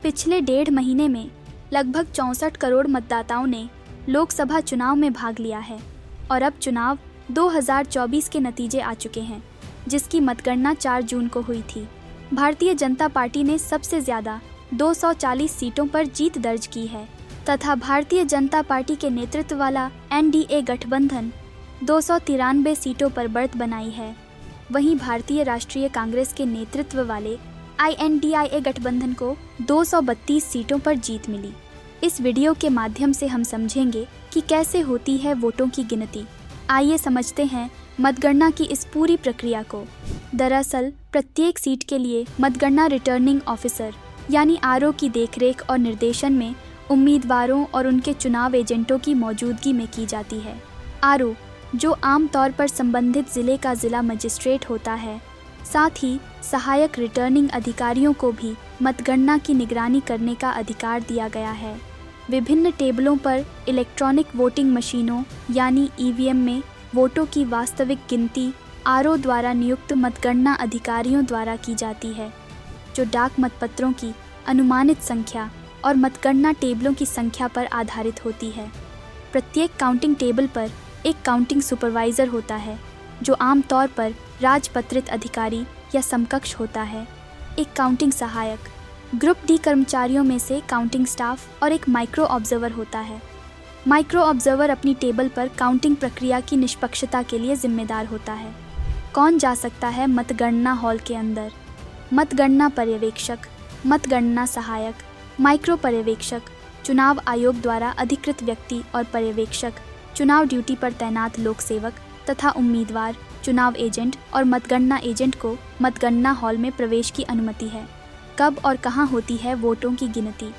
पिछले 1.5 महीने में लगभग 64 करोड़ मतदाताओं ने लोकसभा चुनाव में भाग लिया है और अब चुनाव 2024 के नतीजे आ चुके हैं, जिसकी मतगणना 4 जून को हुई थी। भारतीय जनता पार्टी ने सबसे ज़्यादा 240 सीटों पर जीत दर्ज की है तथा भारतीय जनता पार्टी के नेतृत्व वाला एनडीए गठबंधन 293 सीटों पर बढ़त बनाई है। वहीं भारतीय राष्ट्रीय कांग्रेस के नेतृत्व वाले INDIA गठबंधन को 232 सीटों पर जीत मिली। इस वीडियो के माध्यम से हम समझेंगे कि कैसे होती है वोटों की गिनती। आइए समझते हैं मतगणना की इस पूरी प्रक्रिया को। दरअसल प्रत्येक सीट के लिए मतगणना रिटर्निंग ऑफिसर यानी RO की देखरेख और निर्देशन में उम्मीदवारों और उनके चुनाव एजेंटों की मौजूदगी में की जाती है। RO जो आमतौर पर संबंधित जिले का जिला मजिस्ट्रेट होता है, साथ ही सहायक रिटर्निंग अधिकारियों को भी मतगणना की निगरानी करने का अधिकार दिया गया है। विभिन्न टेबलों पर इलेक्ट्रॉनिक वोटिंग मशीनों यानी EVM में वोटों की वास्तविक गिनती RO द्वारा नियुक्त मतगणना अधिकारियों द्वारा की जाती है, जो डाक मतपत्रों की अनुमानित संख्या और मतगणना टेबलों की संख्या पर आधारित होती है। प्रत्येक काउंटिंग टेबल पर एक काउंटिंग सुपरवाइज़र होता है, जो आमतौर पर राजपत्रित अधिकारी या समकक्ष होता है। एक काउंटिंग सहायक, ग्रुप D कर्मचारियों में से काउंटिंग स्टाफ और एक माइक्रो ऑब्जर्वर होता है। माइक्रो ऑब्जर्वर अपनी टेबल पर काउंटिंग प्रक्रिया की निष्पक्षता के लिए जिम्मेदार होता है। कौन जा सकता है मतगणना हॉल के अंदर? मतगणना पर्यवेक्षक, मतगणना सहायक, माइक्रो पर्यवेक्षक, चुनाव आयोग द्वारा अधिकृत व्यक्ति और पर्यवेक्षक, चुनाव ड्यूटी पर तैनात लोक सेवक तथा उम्मीदवार, चुनाव एजेंट और मतगणना एजेंट को मतगणना हॉल में प्रवेश की अनुमति है। कब और कहां होती है वोटों की गिनती?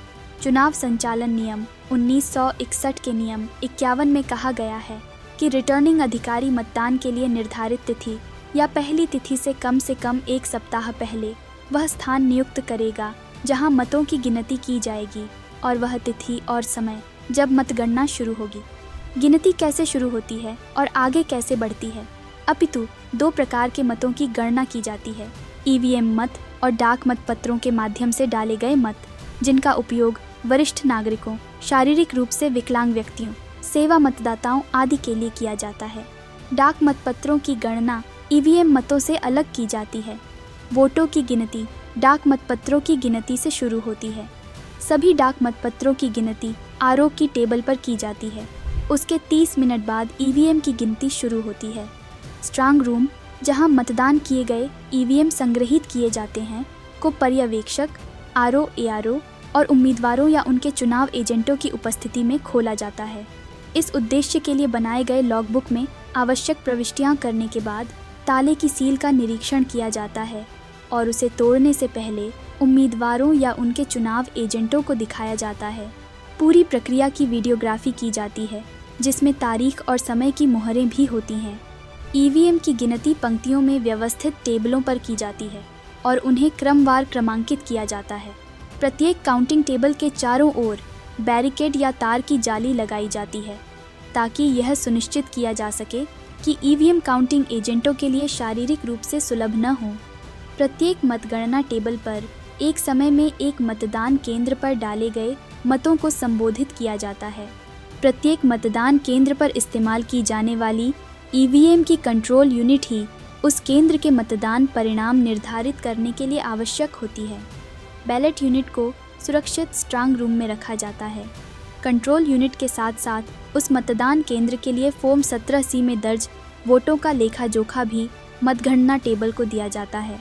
चुनाव संचालन नियम 1961 के नियम 51 में कहा गया है कि रिटर्निंग अधिकारी मतदान के लिए निर्धारित तिथि या पहली तिथि से कम 1 सप्ताह पहले वह स्थान नियुक्त करेगा जहां मतों की गिनती की जाएगी और वह तिथि और समय जब मतगणना शुरू होगी। गिनती कैसे शुरू होती है और आगे कैसे बढ़ती है? अपितु 2 प्रकार के मतों की गणना की जाती है, EVM मत और डाक मतपत्रों के माध्यम से डाले गए मत, जिनका उपयोग वरिष्ठ नागरिकों, शारीरिक रूप से विकलांग व्यक्तियों, सेवा मतदाताओं आदि के लिए किया जाता है। डाक मतपत्रों की गणना EVM मतों से अलग की जाती है। वोटों की गिनती डाक मतपत्रों की गिनती से शुरू होती है। सभी डाक मतपत्रों की गिनती RO की टेबल पर की जाती है। उसके 30 मिनट बाद EVM की गिनती शुरू होती है। स्ट्रांग रूम, जहां मतदान किए गए EVM संग्रहित किए जाते हैं, को पर्यवेक्षक, RO, ARO और उम्मीदवारों या उनके चुनाव एजेंटों की उपस्थिति में खोला जाता है। इस उद्देश्य के लिए बनाए गए लॉगबुक में आवश्यक प्रविष्टियां करने के बाद ताले की सील का निरीक्षण किया जाता है और उसे तोड़ने से पहले उम्मीदवारों या उनके चुनाव एजेंटों को दिखाया जाता है। पूरी प्रक्रिया की वीडियोग्राफी की जाती है, जिसमें तारीख और समय की मुहरें भी होती हैं। EVM की गिनती पंक्तियों में व्यवस्थित टेबलों पर की जाती है और उन्हें क्रमवार क्रमांकित किया जाता है। प्रत्येक काउंटिंग टेबल के चारों ओर बैरिकेड या तार की जाली लगाई जाती है, ताकि यह सुनिश्चित किया जा सके कि EVM काउंटिंग एजेंटों के लिए शारीरिक रूप से सुलभ न हो। प्रत्येक मतगणना टेबल पर एक समय में एक मतदान केंद्र पर डाले गए मतों को संबोधित किया जाता है। प्रत्येक मतदान केंद्र पर इस्तेमाल की जाने वाली EVM की कंट्रोल यूनिट ही उस केंद्र के मतदान परिणाम निर्धारित करने के लिए आवश्यक होती है। बैलेट यूनिट को सुरक्षित स्ट्रांग रूम में रखा जाता है। कंट्रोल यूनिट के साथ साथ उस मतदान केंद्र के लिए फॉर्म 17C में दर्ज वोटों का लेखा जोखा भी मतगणना टेबल को दिया जाता है।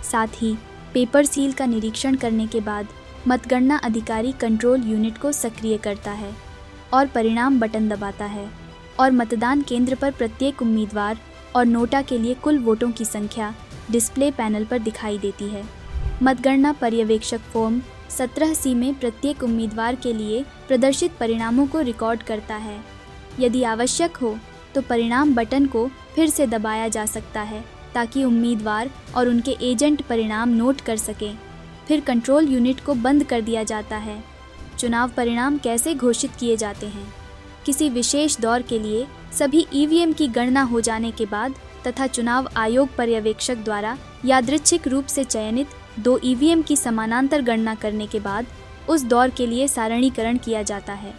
साथ ही पेपर सील का निरीक्षण करने के बाद मतगणना अधिकारी कंट्रोल यूनिट को सक्रिय करता है और परिणाम बटन दबाता है और मतदान केंद्र पर प्रत्येक उम्मीदवार और नोटा के लिए कुल वोटों की संख्या डिस्प्ले पैनल पर दिखाई देती है। मतगणना पर्यवेक्षक फॉर्म 17C में प्रत्येक उम्मीदवार के लिए प्रदर्शित परिणामों को रिकॉर्ड करता है। यदि आवश्यक हो तो परिणाम बटन को फिर से दबाया जा सकता है, ताकि उम्मीदवार और उनके एजेंट परिणाम नोट कर सकें। फिर कंट्रोल यूनिट को बंद कर दिया जाता है। चुनाव परिणाम कैसे घोषित किए जाते हैं? किसी विशेष दौर के लिए सभी EVM की गणना हो जाने के बाद तथा चुनाव आयोग पर्यवेक्षक द्वारा यादृच्छिक रूप से चयनित 2 EVM की समानांतर गणना करने के बाद उस दौर के लिए सारणीकरण किया जाता है।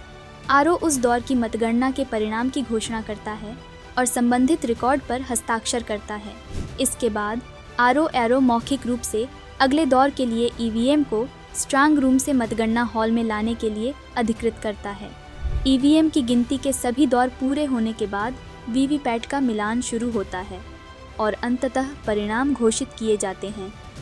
आरओ उस दौर की मतगणना के परिणाम की घोषणा करता है और संबंधित रिकॉर्ड पर हस्ताक्षर करता है। इसके बाद आरओ एरो मौखिक रूप से अगले दौर के लिए ईवीएम को स्ट्रांग रूम से मतगणना हॉल में लाने के लिए अधिकृत करता है। ईवीएम की गिनती के सभी दौर पूरे होने के बाद वीवीपैट का मिलान शुरू होता है और अंततः परिणाम घोषित किए जाते हैं।